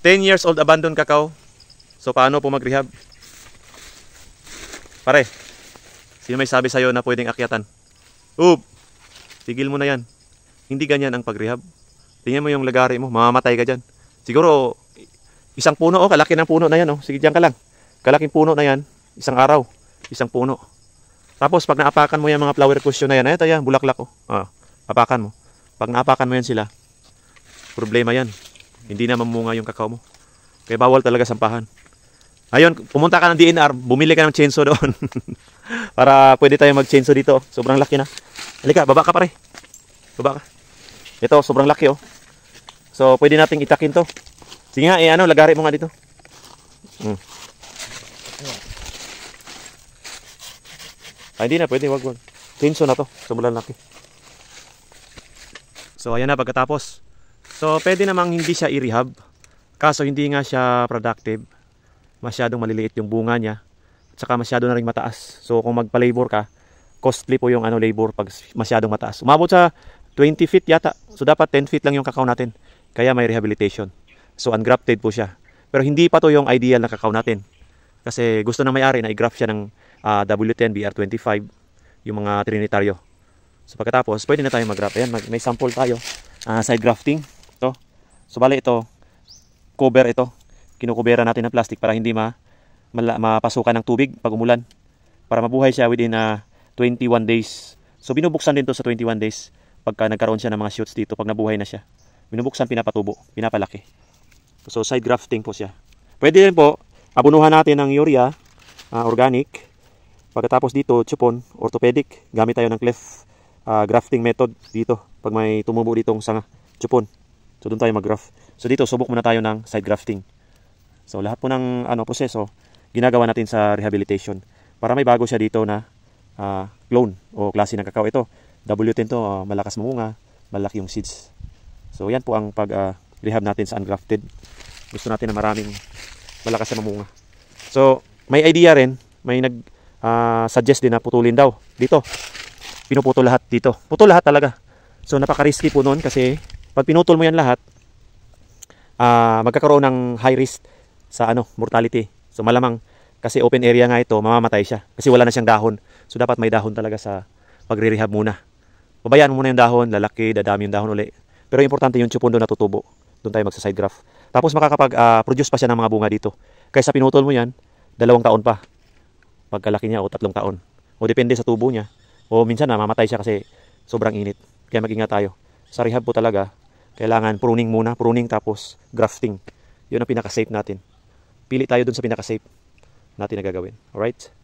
10 years old abandoned cacao. So paano po mag-rehab? Pare, sino may sabi sa'yo na pwedeng akyatan? Tigil mo na yan. Hindi ganyan ang pag-rehab. Tingnan mo yung lagari mo, mamamatay ka dyan. Siguro, isang puno, kalaki ng puno na yan. Sige, dyan ka lang. Kalaking puno na yan, isang araw, isang puno. Tapos, pag naapakan mo yung mga flower cushion na yan, ito yan, bulaklak. Apakan mo. Pag naapakan mo yan sila, problema yan. Hindi na mamunga yung kakao mo. Kaya bawal talaga sampahan. Ayun, pumunta ka ng DNR, bumili ka ng chainsaw doon. Para pwede tayo mag-chainsaw dito. Sobrang laki na. Halika, baba ka pare. Baba ka. Ito, sobrang laki So, pwede nating itakin to. Sige nga, lagari mo nga dito. Hindi na, pwede, wag. Chainsaw na to, sobrang laki. So, ayan na, pagkatapos. So, pwede namang hindi siya i-rehab. Kaso, hindi nga siya productive. Masyadong maliliit yung bunga niya. At saka masyado na rin mataas. So, kung magpa-labor ka, costly po yung labor pag masyadong mataas. Umabot sa 20 feet yata. So, dapat 10 feet lang yung kakao natin. Kaya may rehabilitation. So, ungrafted po siya. Pero hindi pa to yung ideal na kakao natin. Kasi gusto ng may-ari na i-graft siya ng W10, BR25, yung mga trinitaryo. So, pagkatapos, pwede na tayo mag-graft. Ayan, may sample tayo. Side grafting. Ito. So, bali ito, cover ito. Kinukubera natin ng plastic para hindi mapasukan ng tubig pag umulan. Para mabuhay siya within 21 days. So, binubuksan din to sa 21 days. Pagka nagkaroon siya ng mga shoots dito, pag nabuhay na siya. Binubuksan, pinapatubo, pinapalaki. So, side grafting po siya. Pwede din po, abunuhan natin ng urea, organic. Pagkatapos dito, chupon, orthopedic. Gamit tayo ng cleft grafting method dito. Pag may tumubo ditong sanga, chupon. So, doon tayo mag-graft. So, dito, subok muna tayo ng side grafting. So, lahat po ng proseso, ginagawa natin sa rehabilitation. Para may bago siya dito na clone o klase ng kakao. Ito, W10 to, malakas mamunga, malaki yung seeds. So, yan po ang pag-rehab natin sa ungrafted. Gusto natin na maraming malakas na mamunga. So, may idea rin, may nag-suggest din na putulin daw. Dito, pinuputol lahat dito. Putol lahat talaga. So, napaka-risky po nun kasi pag pinutol mo yan lahat, magkakaroon ng high risk sa mortality. So, malamang kasi open area nga ito, mamamatay siya. Kasi wala na siyang dahon. So, dapat may dahon talaga sa pagre-rehab muna. Pabayaan mo muna yung dahon, lalaki, dadami yung dahon uli. Pero importante yung chupon doon natutubo. Doon tayo magsa-side graft. Tapos makakapag-produce pa siya ng mga bunga dito. Kaysa pinutol mo yan, 2 taon pa. Pagkalaki niya o 3 taon. O depende sa tubo niya. O minsan mamatay siya kasi sobrang init. Kaya mag-ingat tayo. Sa rehab po talaga, kailangan pruning muna. Pruning tapos grafting. Yun ang pinaka-safe natin. Pili tayo doon sa pinaka-safe natin na gagawin. Alright?